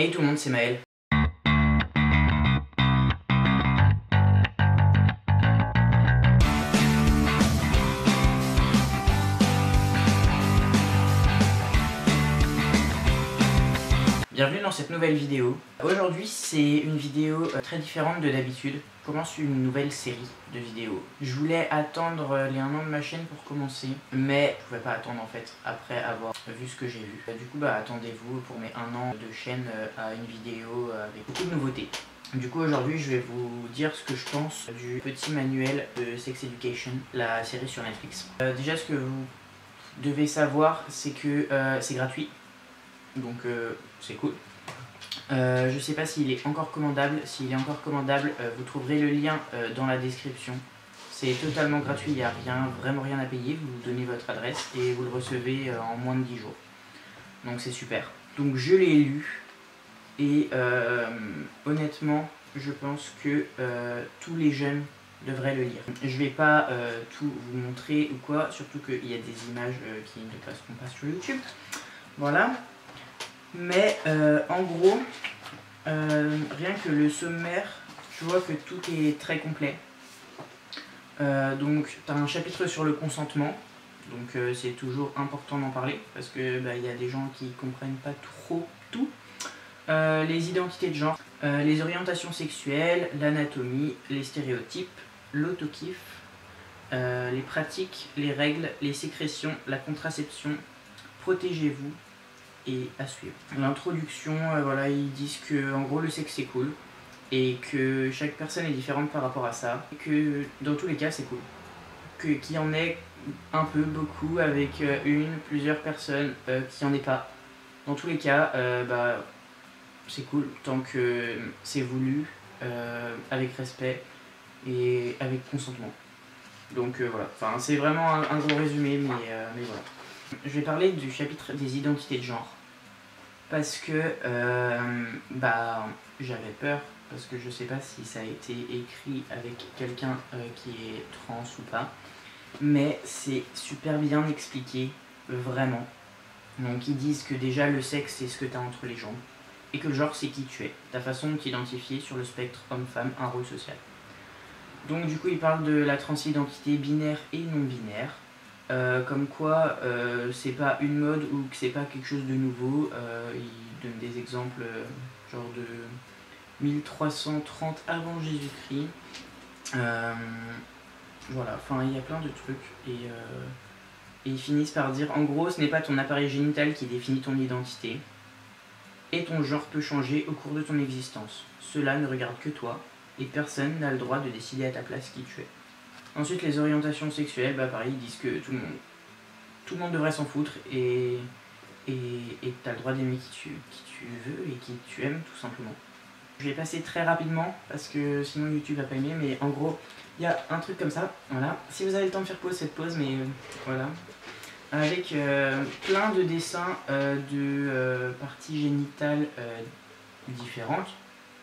Hey tout le monde, c'est Maël. Bienvenue dans cette nouvelle vidéo. Aujourd'hui c'est une vidéo très différente de d'habitude. Je commence une nouvelle série de vidéos. Je voulais attendre les 1 an de ma chaîne pour commencer, mais je pouvais pas attendre en fait après avoir vu ce que j'ai vu. Du coup attendez-vous pour mes 1 an de chaîne à une vidéo avec beaucoup de nouveautés. Du coup aujourd'hui je vais vous dire ce que je pense du petit manuel de Sex Education, la série sur Netflix. Déjà ce que vous devez savoir c'est que c'est gratuit. Donc c'est cool. Je sais pas s'il est encore commandable. S'il est encore commandable, vous trouverez le lien dans la description. C'est totalement gratuit, il n'y a vraiment rien à payer. Vous donnez votre adresse et vous le recevez en moins de 10 jours. Donc c'est super. Donc je l'ai lu et honnêtement, je pense que tous les jeunes devraient le lire. Je vais pas tout vous montrer ou quoi, surtout qu'il y a des images qui ne passeront pas sur YouTube. Voilà. Mais en gros, rien que le sommaire, je vois que tout est très complet. Donc tu as un chapitre sur le consentement, donc c'est toujours important d'en parler parce que y a des gens qui comprennent pas trop tout. Les identités de genre, les orientations sexuelles, l'anatomie, les stéréotypes, l'autokiff, les pratiques, les règles, les sécrétions, la contraception, protégez-vous et à suivre. L'introduction, voilà, ils disent que en gros le sexe c'est cool et que chaque personne est différente par rapport à ça, et que dans tous les cas c'est cool, qu'il y en ait un peu, beaucoup, avec plusieurs personnes, qu'il n'y en ait pas. Dans tous les cas, c'est cool tant que c'est voulu, avec respect et avec consentement. Donc voilà, enfin c'est vraiment un gros résumé, mais voilà. Je vais parler du chapitre des identités de genre. Parce que j'avais peur, parce que je sais pas si ça a été écrit avec quelqu'un qui est trans ou pas, mais c'est super bien expliqué, vraiment. Donc ils disent que déjà le sexe c'est ce que tu as entre les jambes, et que le genre c'est qui tu es, ta façon de t'identifier sur le spectre homme-femme, un rôle social. Donc du coup ils parlent de la transidentité binaire et non binaire. Comme quoi c'est pas une mode ou que c'est pas quelque chose de nouveau. Il donne des exemples genre de 1330 avant Jésus-Christ. Voilà, enfin il y a plein de trucs et ils finissent par dire en gros ce n'est pas ton appareil génital qui définit ton identité et ton genre peut changer au cours de ton existence. Cela ne regarde que toi et personne n'a le droit de décider à ta place qui tu es. Ensuite, les orientations sexuelles, pareil, ils disent que tout le monde devrait s'en foutre et t'as le droit d'aimer qui tu veux et qui tu aimes, tout simplement. Je vais passer très rapidement parce que sinon YouTube va pas aimer, mais en gros, il y a un truc comme ça, voilà. Si vous avez le temps de faire pause, faites pause, mais voilà. Avec plein de dessins de parties génitales différentes,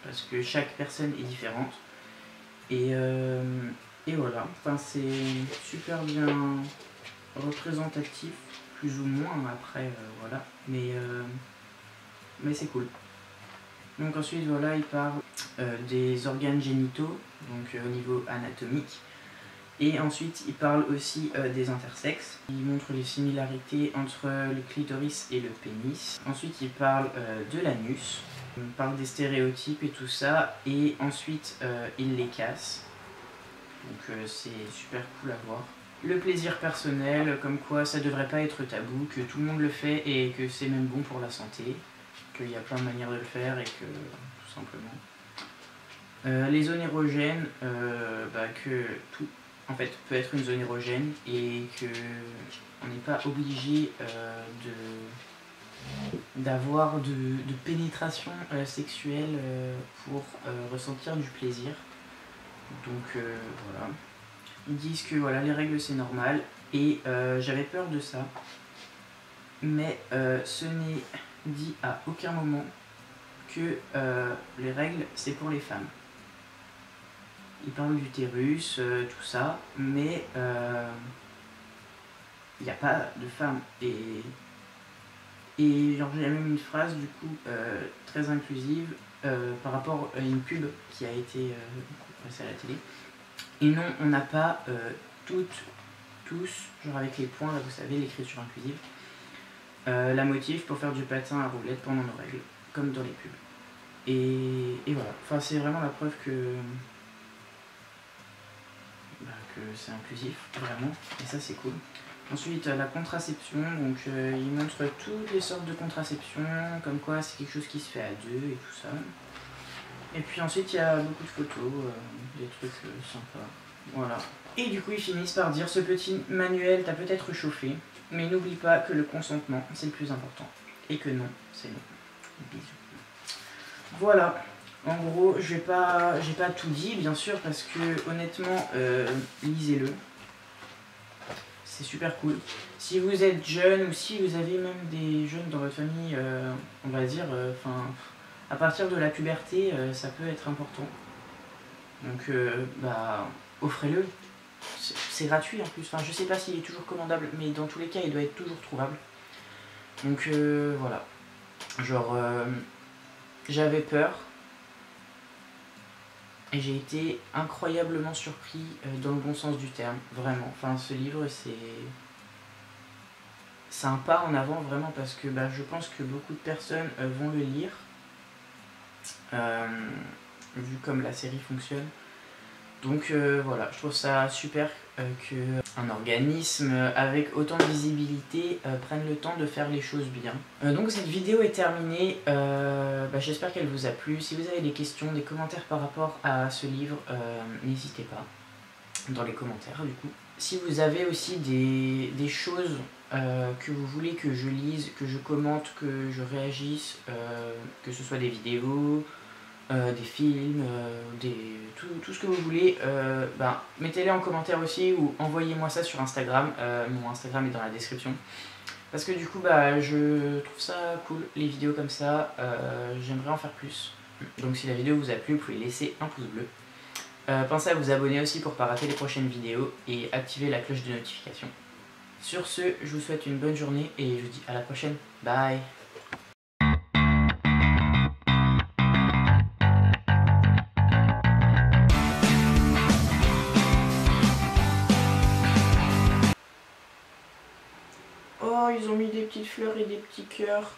parce que chaque personne est différente. Et voilà, enfin, c'est super bien représentatif, plus ou moins, après, voilà, mais c'est cool. Donc ensuite, voilà, il parle des organes génitaux, donc au niveau anatomique, et ensuite, il parle aussi des intersexes. Il montre les similarités entre le clitoris et le pénis. Ensuite, il parle de l'anus. Il parle des stéréotypes et tout ça, et ensuite, il les casse. Donc c'est super cool à voir. Le plaisir personnel, comme quoi ça devrait pas être tabou, que tout le monde le fait et que c'est même bon pour la santé, qu'il y a plein de manières de le faire et que tout simplement. Les zones érogènes, que tout en fait peut être une zone érogène et que on n'est pas obligé d'avoir de pénétration sexuelle pour ressentir du plaisir. Donc voilà. Ils disent que voilà, les règles c'est normal et j'avais peur de ça, mais ce n'est dit à aucun moment que les règles c'est pour les femmes. Ils parlent d'utérus, tout ça, mais il n'y a pas de femmes et Et genre, j'ai même une phrase du coup très inclusive par rapport à une pub qui a été passée à la télé. Et non, on n'a pas tous, genre avec les points, là vous savez, l'écriture inclusive, la motive pour faire du patin à roulettes pendant nos règles, comme dans les pubs. Et voilà, enfin c'est vraiment la preuve que c'est inclusif, vraiment, et ça c'est cool. Ensuite, la contraception, donc il montre toutes les sortes de contraception, comme quoi c'est quelque chose qui se fait à deux et tout ça. Et puis ensuite, il y a beaucoup de photos, des trucs sympas, voilà. Et du coup, ils finissent par dire, ce petit manuel t'a peut-être chauffé, mais n'oublie pas que le consentement, c'est le plus important. Et que non, c'est non. Bisous. Voilà. En gros, j'ai pas tout dit, bien sûr, parce que honnêtement, lisez-le. C'est super cool. Si vous êtes jeune ou si vous avez même des jeunes dans votre famille, on va dire, à partir de la puberté, ça peut être important. Donc, offrez-le. C'est gratuit en plus. Enfin, je sais pas s'il est toujours commandable, mais dans tous les cas, il doit être toujours trouvable. Donc, voilà. Genre, j'avais peur. Et j'ai été incroyablement surpris dans le bon sens du terme, vraiment. Enfin, ce livre, c'est un pas en avant, vraiment, parce que je pense que beaucoup de personnes vont le lire, vu comme la série fonctionne. Donc voilà, je trouve ça super qu'un organisme avec autant de visibilité prenne le temps de faire les choses bien. Donc cette vidéo est terminée, j'espère qu'elle vous a plu. Si vous avez des questions, des commentaires par rapport à ce livre, n'hésitez pas dans les commentaires du coup. Si vous avez aussi des choses que vous voulez que je lise, que je commente, que je réagisse, que ce soit des vidéos, des films, tout ce que vous voulez, mettez-les en commentaire aussi ou envoyez-moi ça sur Instagram. Mon Instagram est dans la description. Parce que du coup, je trouve ça cool, les vidéos comme ça. J'aimerais en faire plus. Donc si la vidéo vous a plu, vous pouvez laisser un pouce bleu. Pensez à vous abonner aussi pour ne pas rater les prochaines vidéos et activer la cloche de notification. Sur ce, je vous souhaite une bonne journée et je vous dis à la prochaine. Bye! Oh, ils ont mis des petites fleurs et des petits cœurs.